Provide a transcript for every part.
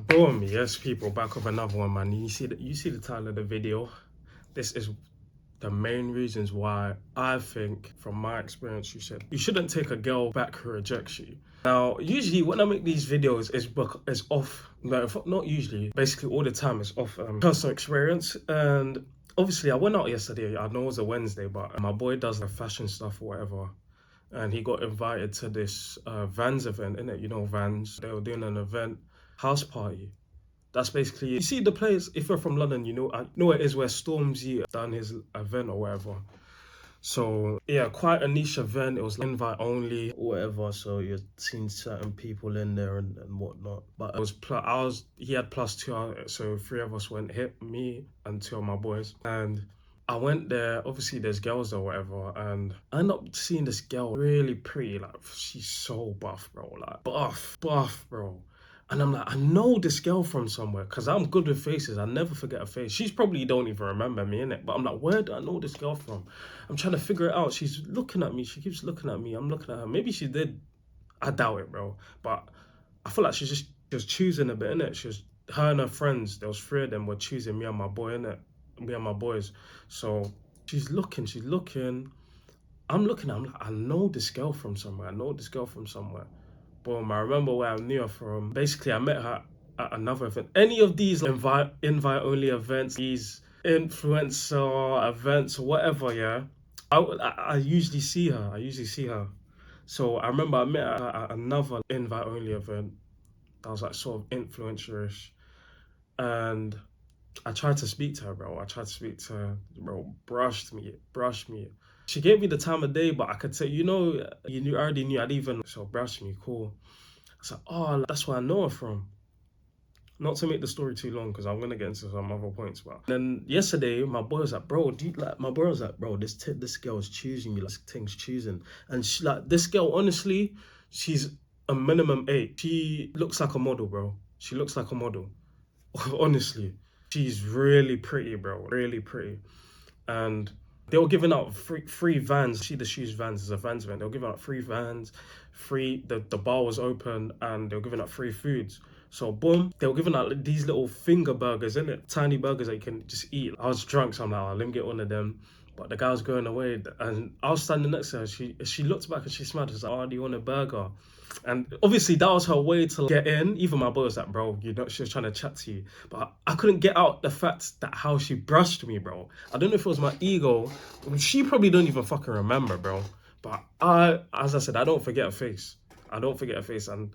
Boom, yes, people, back with another one, man. You see the title of the video. This is the main reasons why I think, from my experience, you shouldn't take a girl back who rejects you. Now, usually when I make these videos, it's off. No, not usually. Basically, all the time, it's off personal experience. And obviously, I went out yesterday. I know it was a Wednesday, but my boy does the fashion stuff or whatever. And he got invited to this Vans event, innit? You know, Vans. They were doing an event, house party. That's basically, you see the place, if you're from London, I know it is where Stormzy done his event or whatever. So yeah, quite a niche event. It was invite only, whatever. So you're seeing certain people in there and whatnot. But it was he had +2, so 3 of us went, me and 2 of my boys. And I went there, obviously there's girls or whatever, and I ended up seeing this girl really pretty, like she's so buff, bro, like buff, bro. And I'm like, I know this girl from somewhere, because I'm good with faces. I never forget a face. She's probably don't even remember me, innit? But I'm like, where do I know this girl from? I'm trying to figure it out. She's looking at me. She keeps looking at me. I'm looking at her. Maybe she did. I doubt it, bro. But I feel like she was choosing a bit, innit? Her and her friends, there was 3 of them, were choosing me and my boy, innit? Me and my boys. So she's looking. I'm looking, I'm like, I know this girl from somewhere. Boom, I remember where I knew her from. Basically, I met her at another event. Any of these invite-only events, these influencer events, whatever, yeah, I usually see her. So I remember I met her at another invite-only event that was like sort of influencer-ish. And I tried to speak to her, bro. Bro, brushed me. She gave me the time of day, but I could say, I already knew I'd even, so brushed me, cool. I said, oh, that's where I know her from. Not to make the story too long, because I'm going to get into some other points, but then yesterday, my boy was like, bro, this girl is choosing me, like, thing's choosing. And this girl, honestly, she's a minimum 8. She looks like a model, bro. Honestly. She's really pretty, bro. Really pretty. And they were giving out free Vans. See the shoes Vans is a Vans event. They were giving out free Vans, the bar was open, and they were giving out free foods. So boom, they were giving out these little finger burgers, innit? Tiny burgers that you can just eat. I was drunk, so I'm like, oh, let me get one of them. But the guy was going away, and I was standing next to her. She looked back and she smiled. She's like, oh, do you want a burger? And obviously that was her way to get in. Even my boy was like, bro, she was trying to chat to you. But I couldn't get out the fact that how she brushed me, bro. I don't know if it was my ego. She probably don't even fucking remember, bro. But as I said, I don't forget a face. And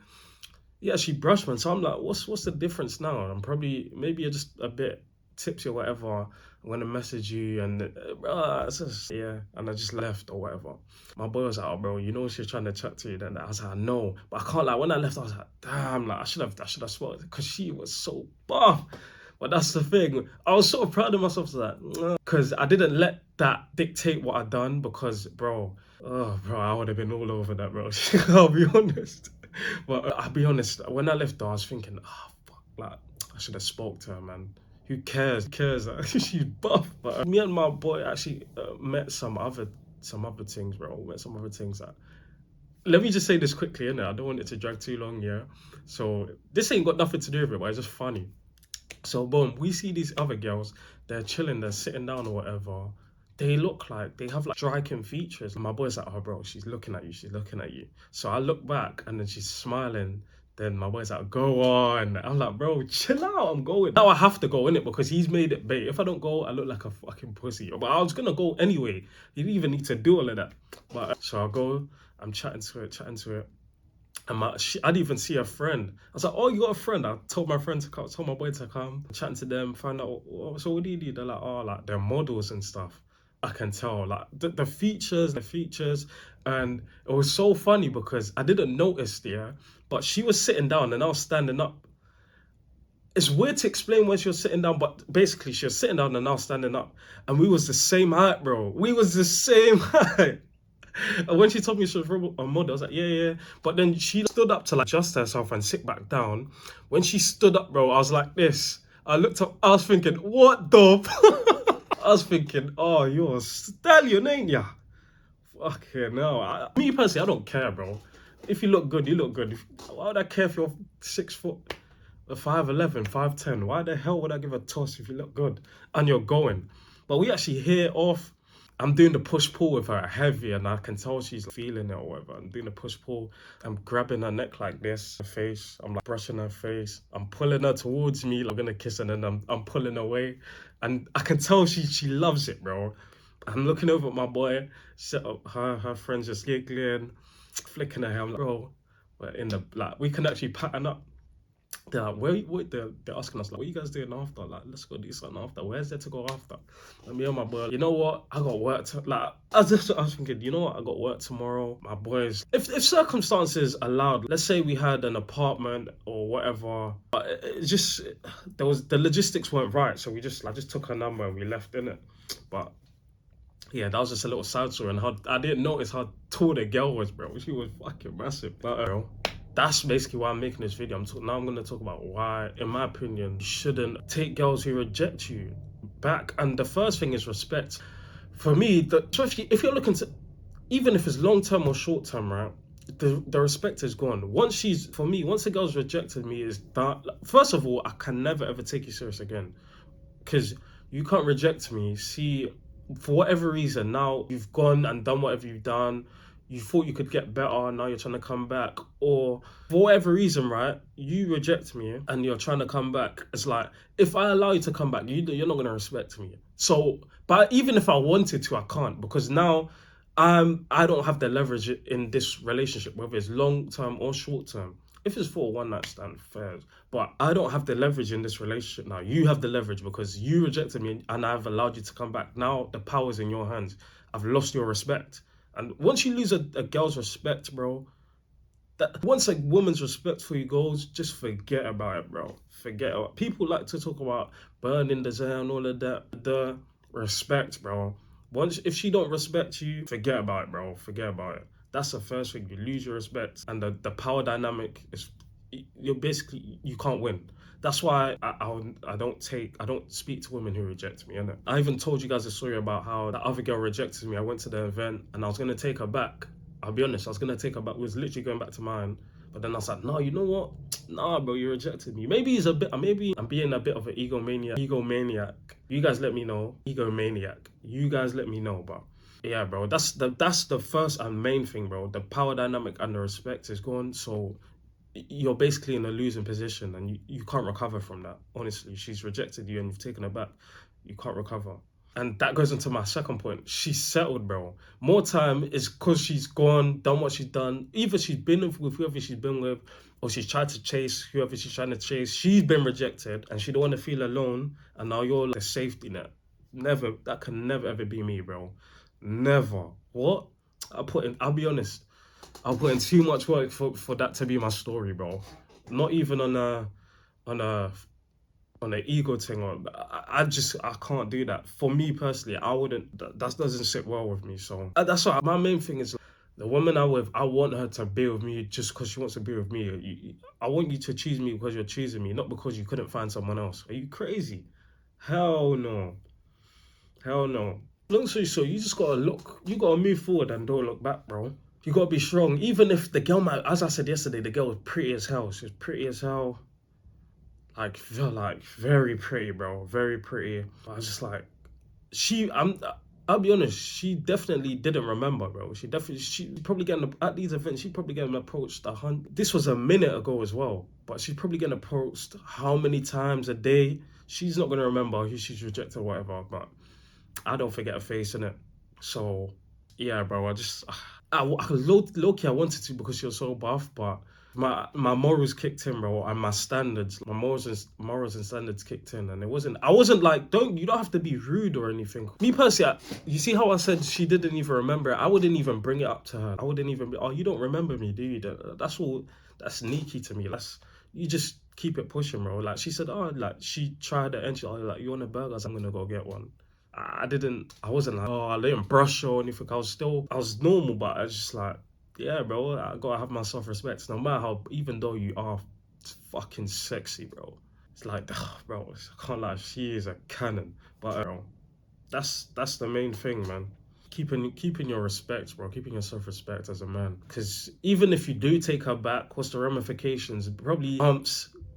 yeah, she brushed me. So I'm like, what's the difference now? I'm probably, maybe you're just a bit tipsy or whatever. I'm gonna message you, and it's just, yeah, and I just left or whatever. My boy was like, oh, bro, she's trying to chat to you. Then I was like, no, but I can't, like, when I left, I was like, damn, like I should have spoken, because she was so buff. But that's the thing, I was sort of proud of myself, because I didn't let that dictate what I done, because bro, I would have been all over that, bro. I'll be honest. But I'll be honest, when I left, I was thinking, fuck, like, I should have spoke to her, man. Who cares? She's buff. But me and my boy actually met some other things, bro. That. Let me just say this quickly, innit? I don't want it to drag too long, yeah? So this ain't got nothing to do with it, but it's just funny. So boom, we see these other girls, they're chilling, they're sitting down or whatever. They look like, they have like striking features. My boy's like, oh, bro, she's looking at you. So I look back and then she's smiling. Then my boy's like, go on. I'm like, bro, chill out, I'm going. Now I have to go, innit? Because he's made it bait. If I don't go, I look like a fucking pussy. But I was gonna go anyway. You didn't even need to do all of that. But so I go, I'm chatting to it. And I didn't even see a friend. I was like, oh, you got a friend? I told my friend to come, told my boy to come. Chatting to them, find out, so what do you do? They're like, oh, like, they're models and stuff. I can tell, like, the features, and it was so funny because I didn't notice, yeah, but she was sitting down and I was standing up. It's weird to explain when she was sitting down, but basically she was sitting down and I was standing up, and we was the same height, bro. We was the same height. And when she told me she was a model, I was like, yeah. But then she stood up to like adjust herself and sit back down. When she stood up, bro, I was like this. I looked up, I was thinking, what the I was thinking, oh, you're a stallion, ain't ya? Fucking hell. Me personally, I don't care, bro. If you look good, you look good. Why would I care if you're 6 foot? 5'11", 5'10". Why the hell would I give a toss if you look good and you're going? But we actually hit off. I'm doing the push-pull with her heavy, and I can tell she's feeling it or whatever. I'm doing the push-pull. I'm grabbing her neck like this, her face. I'm like brushing her face. I'm pulling her towards me. Like I'm gonna kiss her, and then I'm pulling away. And I can tell she loves it, bro. I'm looking over at my boy. Set up her friends just giggling, flicking her hair. I'm like, bro, we're in the, like, we can actually pattern up. They're like, they're asking us, like, what are you guys doing after? Like, let's go do something after. Where's there to go after? And me and my boy, you know what? I got work like, I was thinking, you know what? I got work tomorrow. My boys, if circumstances allowed, let's say we had an apartment or whatever, but it just, the logistics weren't right. So I just took her number and we left in it. But yeah, that was just a little side story, and how I didn't notice how tall the girl was, bro. She was fucking massive. But that's basically why I'm making this video. Now I'm gonna talk about why, in my opinion, you shouldn't take girls who reject you back. And the first thing is respect. For me, especially if you're looking to, even if it's long term or short term, right? The respect is gone. Once a girl's rejected me, is that, first of all, I can never ever take you serious again, because you can't reject me. See, for whatever reason, now you've gone and done whatever you've done. You thought you could get better, now you're trying to come back. Or for whatever reason, right, you reject me and you're trying to come back. It's like, if I allow you to come back, you're not going to respect me. So, but even if I wanted to, I can't, because now I don't have the leverage in this relationship, whether it's long term or short term. If it's for a one night stand, fair. But I don't have the leverage in this relationship now. You have the leverage because you rejected me and I've allowed you to come back. Now the power's in your hands. I've lost your respect. And once you lose a girl's respect, bro, once a woman's respect for you goes, just forget about it, bro. Forget about it. People like to talk about burning the zone and all of that. The respect, bro. If she don't respect you, forget about it, bro. Forget about it. That's the first thing. You lose your respect, and the power dynamic is, you can't win. That's why I don't speak to women who reject me. And I even told you guys a story about how the other girl rejected me. I went to the event and I was gonna take her back. I'll be honest, I was gonna take her back. We was literally going back to mine. But then I was like, no, you know what? Nah, bro, you rejected me. Maybe I'm being a bit of an egomaniac. You guys let me know. Egomaniac. You guys let me know. But yeah, bro, that's the first and main thing, bro. The power dynamic and the respect is gone. So you're basically in a losing position, and you can't recover from that. Honestly, she's rejected you and you've taken her back. You can't recover. And that goes into my second point. She's settled, bro. More time is because she's gone, done what she's done. Either she's been with whoever she's been with, or she's tried to chase whoever she's trying to chase. She's been rejected and she don't want to feel alone. And now you're like a safety net. Never, that can never ever be me, bro. Never. What? I'll be honest, I'll put in too much work for that to be my story, bro. Not even on an ego thing, or I can't do that. For me personally, I wouldn't. That doesn't sit well with me. So that's why my main thing is, the woman I'm with, I want her to be with me just because she wants to be with me. I want you to choose me because you're choosing me, not because you couldn't find someone else. Are you crazy? Hell no. Hell no. Long story short, you just gotta you gotta move forward and don't look back, bro. You gotta be strong. Even if the girl might, as I said yesterday, the girl was pretty as hell. She was pretty as hell. Like very pretty, bro. Very pretty. I was just like, I'll be honest, she definitely didn't remember, bro. She probably getting, at these events, she probably getting approached 100. This was a minute ago as well, but she's probably getting approached how many times a day? She's not gonna remember who she's rejected or whatever, but I don't forget a face, innit? So yeah, bro, low-key I wanted to because she was so buff, but my morals kicked in, bro, and my morals and standards kicked in, and I wasn't like, you don't have to be rude or anything. Me personally, you see how I said she didn't even remember it? I wouldn't even bring it up to her. I wouldn't even be, oh, you don't remember me, do you? That's sneaky to me. You just keep it pushing, bro. Like, she said, oh, like, she tried it and she, oh, like, you want a burger? I'm gonna go get one. I wasn't like, oh, I didn't brush or anything. I was normal, but I was just like, yeah, bro, I gotta have my self-respect. No matter how, even though you are fucking sexy, bro. It's like, bro, I can't lie, she is a cannon. But bro, that's the main thing, man. Keeping your respect, bro. Keeping your self-respect as a man. Because even if you do take her back, what's the ramifications? Probably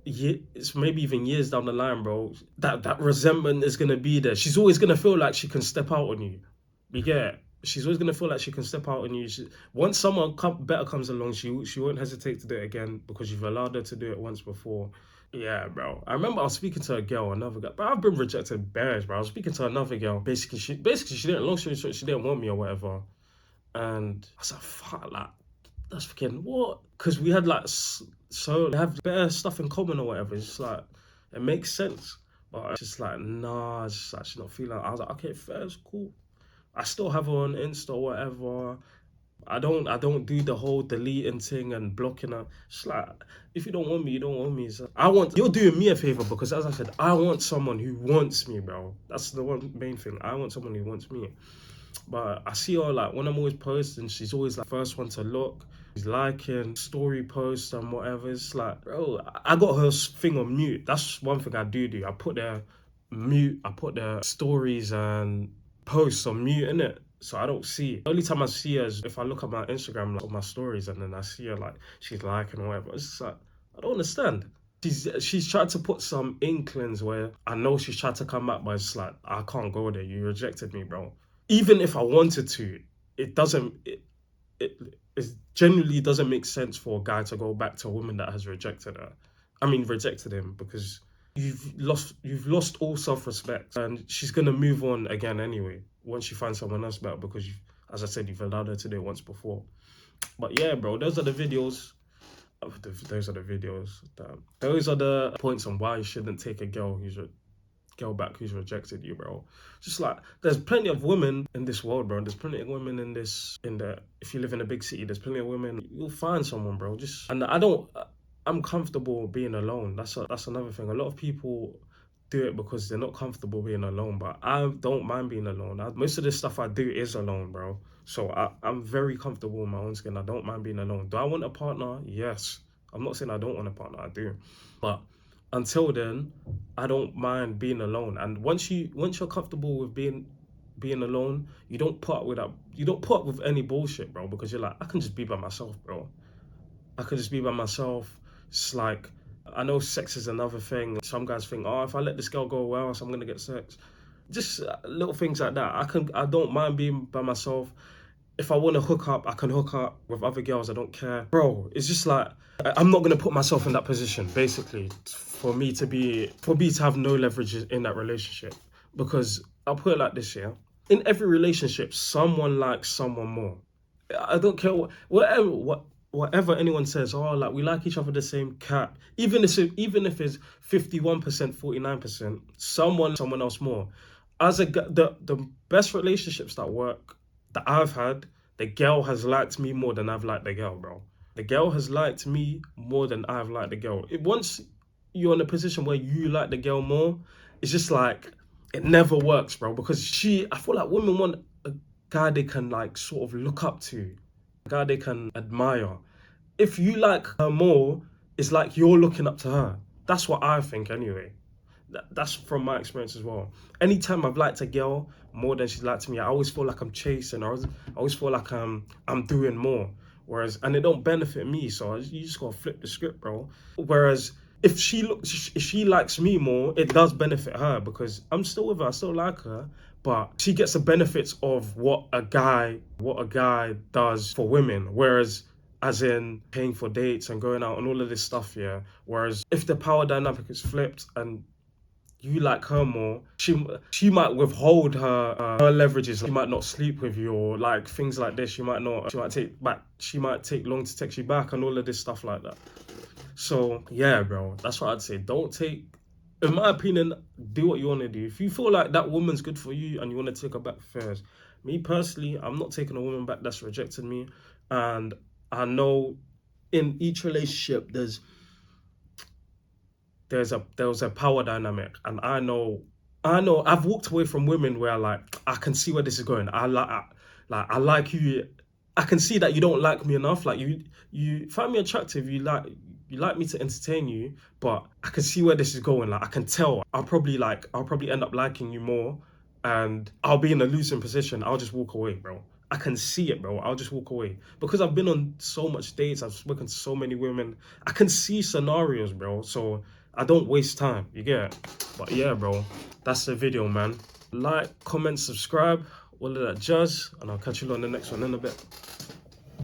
it's maybe even years down the line, bro, that resentment is gonna be there. She's always gonna feel like she can step out on you. You get it? She's always gonna feel like she can step out on you. Once someone better comes along, she won't hesitate to do it again because you've allowed her to do it once before. Yeah, bro. I remember I was speaking to a girl, another girl. But I've been rejected bears, bro. I was speaking to another girl. Basically she didn't long story short, she didn't want me or whatever. And I was like, fuck, like that's freaking what? Because we had like so we have better stuff in common or whatever. It's just like it makes sense. But it's just like, nah, it's just like she's not feeling. I was like, okay, fair, it's cool. I still have her on Insta or whatever. I don't do the whole deleting thing and blocking her. It's like if you don't want me, you don't want me. So you're doing me a favor because as I said, I want someone who wants me, bro. That's the one main thing. I want someone who wants me. But I see her like when I'm always posting, she's always like first one to look. She's liking story posts and whatever. It's like, bro, I got her thing on mute. That's one thing I do. I put their mute. I put their stories and posts on mute, innit? So I don't see it. The only time I see her is if I look at my Instagram, like, on my stories, and then I see her like she's liking or whatever. It's just like I don't understand. She's tried to put some inklings where I know she's tried to come back, but it's like I can't go there. You rejected me, bro. Even if I wanted to, it doesn't. It genuinely doesn't make sense for a guy to go back to a woman that has rejected her. I mean, rejected him because you've lost all self-respect, and she's gonna move on again anyway once you find someone else better because as I said, you've allowed her to do it once before. But yeah, bro, those are the videos. Those are the videos. Those are the points on why you shouldn't take a girl back who's rejected you, bro. Just like there's plenty of women in this world, bro. There's plenty of women if you live in a big city, there's plenty of women. You'll find someone, bro. I'm comfortable being alone. That's another thing. A lot of people do it because they're not comfortable being alone, but I don't mind being alone. Most of the stuff I do is alone, bro. So I'm very comfortable in my own skin. I don't mind being alone. Do I want a partner? Yes. I'm not saying I don't want a partner. I do. But until then, I don't mind being alone. And once you're comfortable with being alone, you don't put up with that. You don't put up with any bullshit, bro, because you're like, I can just be by myself, bro. I can just be by myself. It's like, I know sex is another thing. Some guys think, oh, if I let this girl go well, so I'm gonna get sex. Just little things like that. I don't mind being by myself. If I want to hook up, I can hook up with other girls. I don't care, bro. It's just like I'm not gonna put myself in that position, basically, for me to have no leverage in that relationship. Because I'll put it like this, yeah. In every relationship, someone likes someone more. I don't care whatever anyone says. Oh, like we like each other the same cat. Even if it's 51%, 49%, someone else more. The best relationships that I've had, the girl has liked me more than I've liked the girl, bro. The girl has liked me more than I've liked the girl. Once you're in a position where you like the girl more, it's just like it never works, bro. Because I feel like women want a guy they can like sort of look up to, a guy they can admire. If you like her more, it's like you're looking up to her. That's what I think anyway. That's from my experience as well. Anytime I've liked a girl more than she's liked me, I always feel like I'm chasing. I always feel like I'm doing more. And it don't benefit me, so you just gotta flip the script, bro. Whereas if she likes me more, it does benefit her because I'm still with her, I still like her, but she gets the benefits of what a guy does for women. Whereas as in paying for dates and going out and all of this stuff, yeah. Whereas if the power dynamic is flipped and you like her more, she might withhold her leverages. She might not sleep with you or like things like this. She might take long to text you back and all of this stuff like that. So yeah, bro, that's what I'd say. In my opinion, do what you want to do. If you feel like that woman's good for you and you want to take her back first, me personally, I'm not taking a woman back that's rejected me. And I know in each relationship there was a power dynamic, and I know I've walked away from women where like I can see where this is going. I like you. I can see that you don't like me enough. Like you find me attractive. You like me to entertain you, but I can see where this is going. Like I can tell. I'll probably end up liking you more, and I'll be in a losing position. I'll just walk away, bro. I can see it, bro, I'll just walk away. Because I've been on so much dates, I've spoken to so many women, I can see scenarios, bro. So I don't waste time, you get it? But yeah, bro, that's the video, man. Like, comment, subscribe, all of that jazz, and I'll catch you on the next one in a bit.